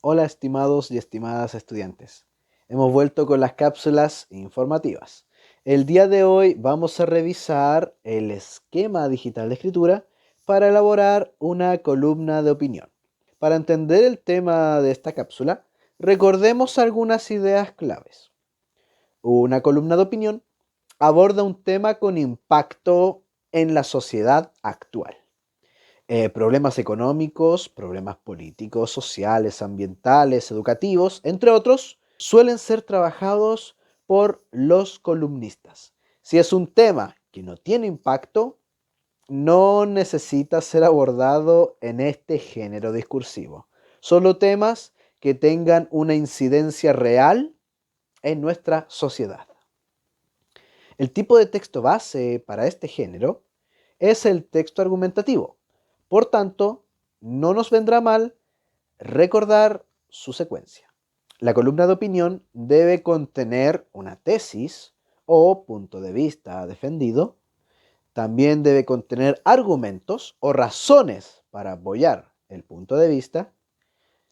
Hola estimados y estimadas estudiantes. Hemos vuelto con las cápsulas informativas. El día de hoy vamos a revisar el esquema digital de escritura para elaborar una columna de opinión. Para entender el tema de esta cápsula, recordemos algunas ideas claves. Una columna de opinión aborda un tema con impacto en la sociedad actual. Problemas económicos, problemas políticos, sociales, ambientales, educativos, entre otros, suelen ser trabajados por los columnistas. Si es un tema que no tiene impacto, no necesita ser abordado en este género discursivo. Solo temas que tengan una incidencia real en nuestra sociedad. El tipo de texto base para este género es el texto argumentativo. Por tanto, no nos vendrá mal recordar su secuencia. La columna de opinión debe contener una tesis o punto de vista defendido. También debe contener argumentos o razones para apoyar el punto de vista.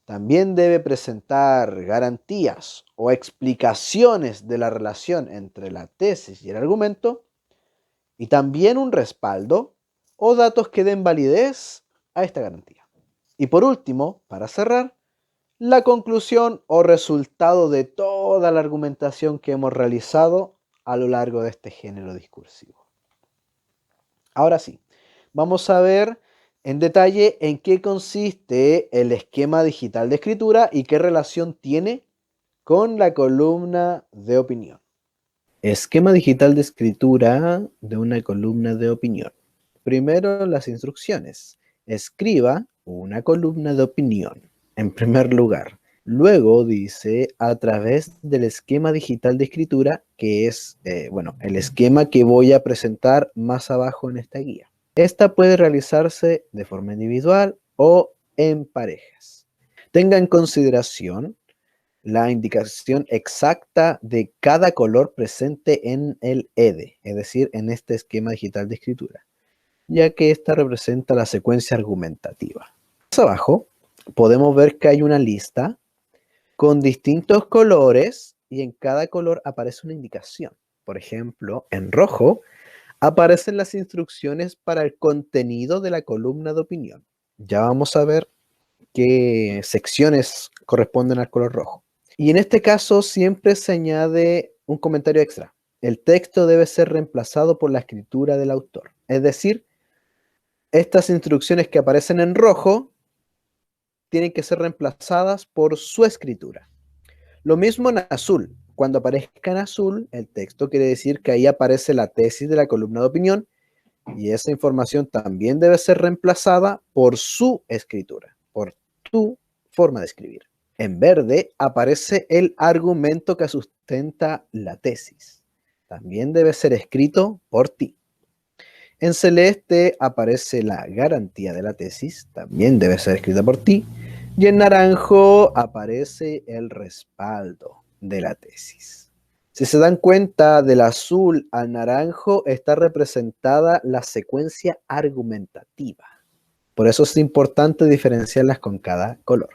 También debe presentar garantías o explicaciones de la relación entre la tesis y el argumento. Y también un respaldo o datos que den validez a esta garantía. Y por último, para cerrar, la conclusión o resultado de toda la argumentación que hemos realizado a lo largo de este género discursivo. Ahora sí, vamos a ver en detalle en qué consiste el esquema digital de escritura y qué relación tiene con la columna de opinión. Esquema digital de escritura de una columna de opinión. Primero, las instrucciones. Escriba una columna de opinión, en primer lugar. Luego dice, a través del esquema digital de escritura, que es, el esquema que voy a presentar más abajo en esta guía. Esta puede realizarse de forma individual o en parejas. Tenga en consideración la indicación exacta de cada color presente en el EDE, es decir, en este esquema digital de escritura, ya que esta representa la secuencia argumentativa. Más abajo podemos ver que hay una lista con distintos colores y en cada color aparece una indicación. Por ejemplo, en rojo aparecen las instrucciones para el contenido de la columna de opinión. Ya vamos a ver qué secciones corresponden al color rojo. Y en este caso siempre se añade un comentario extra. El texto debe ser reemplazado por la escritura del autor. Es decir, estas instrucciones que aparecen en rojo tienen que ser reemplazadas por su escritura. Lo mismo en azul. Cuando aparezca en azul, el texto quiere decir que ahí aparece la tesis de la columna de opinión y esa información también debe ser reemplazada por su escritura, por tu forma de escribir. En verde aparece el argumento que sustenta la tesis. También debe ser escrito por ti. En celeste aparece la garantía de la tesis. También debe ser escrita por ti. Y en naranjo aparece el respaldo de la tesis. Si se dan cuenta, del azul al naranjo está representada la secuencia argumentativa. Por eso es importante diferenciarlas con cada color.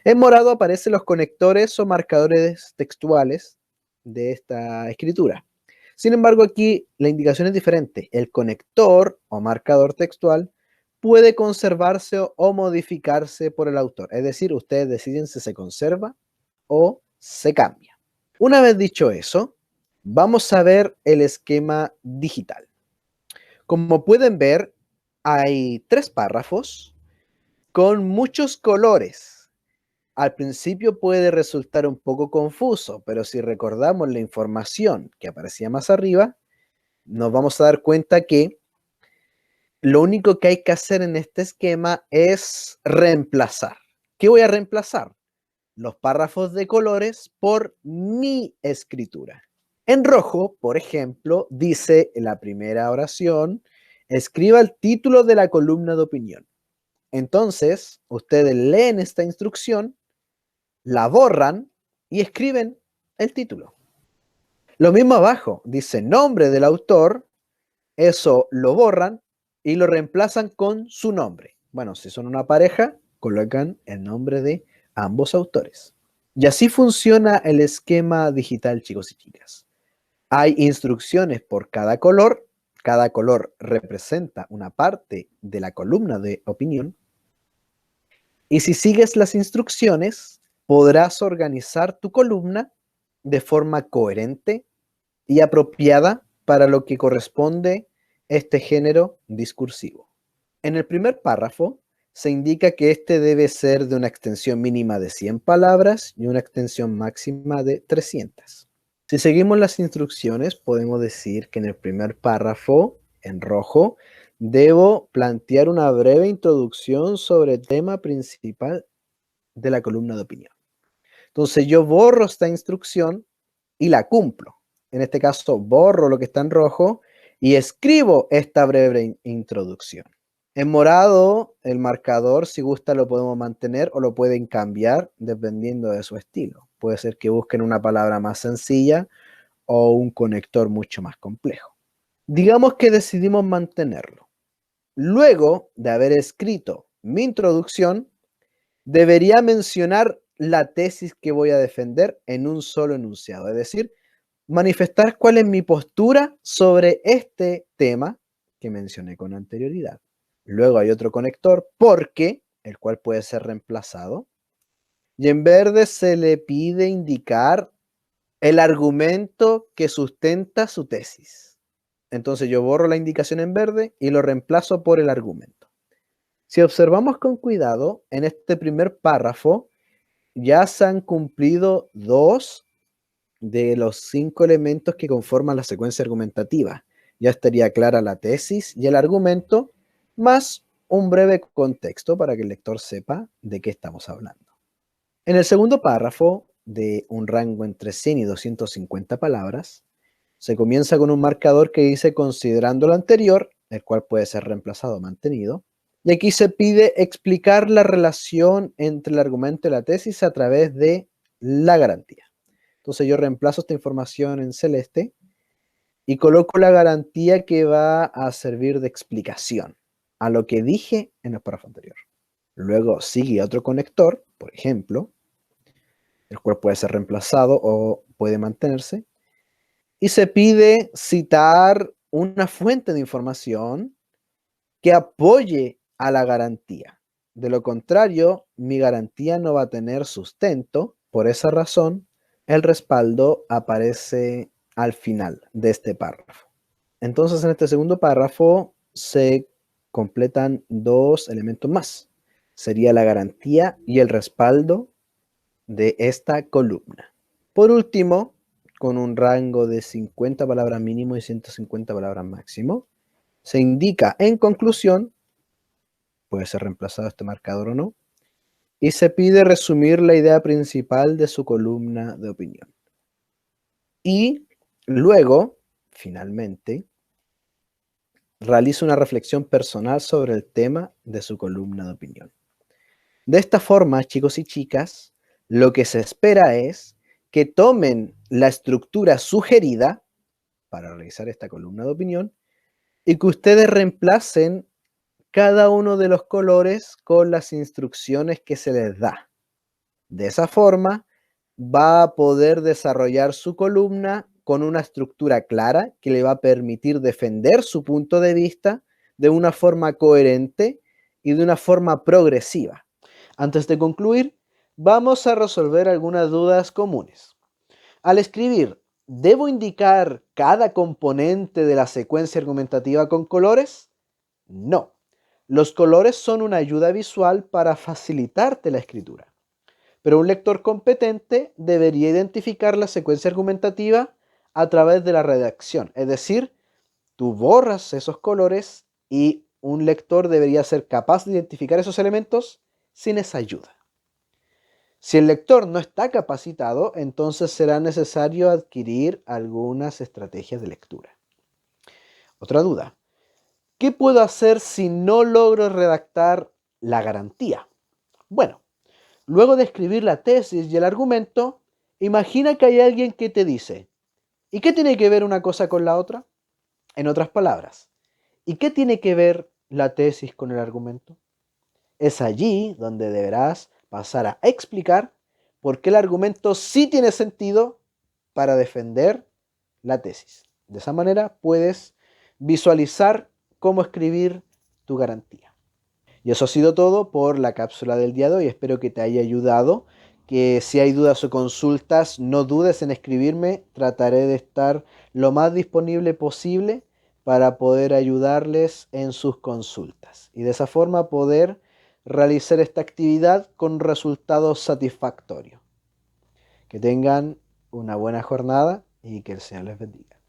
En morado aparecen los conectores o marcadores textuales de esta escritura. Sin embargo, aquí la indicación es diferente. El conector o marcador textual puede conservarse o modificarse por el autor. Es decir, ustedes deciden si se conserva o se cambia. Una vez dicho eso, vamos a ver el esquema digital. Como pueden ver, hay 3 párrafos con muchos colores. Al principio puede resultar un poco confuso, pero si recordamos la información que aparecía más arriba, nos vamos a dar cuenta que lo único que hay que hacer en este esquema es reemplazar. ¿Qué voy a reemplazar? Los párrafos de colores por mi escritura. En rojo, por ejemplo, dice en la primera oración, escriba el título de la columna de opinión. Entonces, ustedes leen esta instrucción, la borran y escriben el título. Lo mismo abajo, dice nombre del autor, eso lo borran y lo reemplazan con su nombre. Bueno, si son una pareja, colocan el nombre de ambos autores. Y así funciona el esquema digital, chicos y chicas. Hay instrucciones por cada color representa una parte de la columna de opinión, y si sigues las instrucciones, podrás organizar tu columna de forma coherente y apropiada para lo que corresponde este género discursivo. En el primer párrafo se indica que este debe ser de una extensión mínima de 100 palabras y una extensión máxima de 300. Si seguimos las instrucciones, podemos decir que en el primer párrafo, en rojo, debo plantear una breve introducción sobre el tema principal de la columna de opinión. Entonces yo borro esta instrucción y la cumplo. En este caso, borro lo que está en rojo y escribo esta breve introducción. En morado, el marcador, si gusta, lo podemos mantener o lo pueden cambiar dependiendo de su estilo. Puede ser que busquen una palabra más sencilla o un conector mucho más complejo. Digamos que decidimos mantenerlo. Luego de haber escrito mi introducción, debería mencionar la tesis que voy a defender en un solo enunciado, es decir, manifestar cuál es mi postura sobre este tema que mencioné con anterioridad. Luego hay otro conector, porque, el cual puede ser reemplazado, y en verde se le pide indicar el argumento que sustenta su tesis. Entonces yo borro la indicación en verde y lo reemplazo por el argumento. Si observamos con cuidado, en este primer párrafo ya se han cumplido 2 de los 5 elementos que conforman la secuencia argumentativa. Ya estaría clara la tesis y el argumento, más un breve contexto para que el lector sepa de qué estamos hablando. En el segundo párrafo, de un rango entre 100 y 250 palabras, se comienza con un marcador que dice considerando lo anterior, el cual puede ser reemplazado o mantenido, y aquí se pide explicar la relación entre el argumento y la tesis a través de la garantía. Entonces yo reemplazo esta información en celeste y coloco la garantía que va a servir de explicación a lo que dije en el párrafo anterior. Luego sigue otro conector, por ejemplo, el cual puede ser reemplazado o puede mantenerse, y se pide citar una fuente de información que apoye a la garantía. De lo contrario, mi garantía no va a tener sustento. Por esa razón, el respaldo aparece al final de este párrafo. Entonces, en este segundo párrafo se completan 2 elementos más. Sería la garantía y el respaldo de esta columna. Por último, con un rango de 50 palabras mínimo y 150 palabras máximo, se indica en conclusión, puede ser reemplazado este marcador o no, y se pide resumir la idea principal de su columna de opinión. Y luego, finalmente, realiza una reflexión personal sobre el tema de su columna de opinión. De esta forma, chicos y chicas, lo que se espera es que tomen la estructura sugerida para realizar esta columna de opinión y que ustedes reemplacen cada uno de los colores con las instrucciones que se les da. De esa forma, va a poder desarrollar su columna con una estructura clara que le va a permitir defender su punto de vista de una forma coherente y de una forma progresiva. Antes de concluir, vamos a resolver algunas dudas comunes. Al escribir, ¿debo indicar cada componente de la secuencia argumentativa con colores? No. Los colores son una ayuda visual para facilitarte la escritura. Pero un lector competente debería identificar la secuencia argumentativa a través de la redacción. Es decir, tú borras esos colores y un lector debería ser capaz de identificar esos elementos sin esa ayuda. Si el lector no está capacitado, entonces será necesario adquirir algunas estrategias de lectura. Otra duda. ¿Qué puedo hacer si no logro redactar la garantía? Bueno, luego de escribir la tesis y el argumento, imagina que hay alguien que te dice, ¿y qué tiene que ver una cosa con la otra? En otras palabras, ¿y qué tiene que ver la tesis con el argumento? Es allí donde deberás pasar a explicar por qué el argumento sí tiene sentido para defender la tesis. De esa manera puedes visualizar cómo escribir tu garantía. Y eso ha sido todo por la cápsula del día de hoy. Espero que te haya ayudado. Que si hay dudas o consultas, no dudes en escribirme. Trataré de estar lo más disponible posible para poder ayudarles en sus consultas. Y de esa forma poder realizar esta actividad con resultados satisfactorios. Que tengan una buena jornada y que el Señor les bendiga.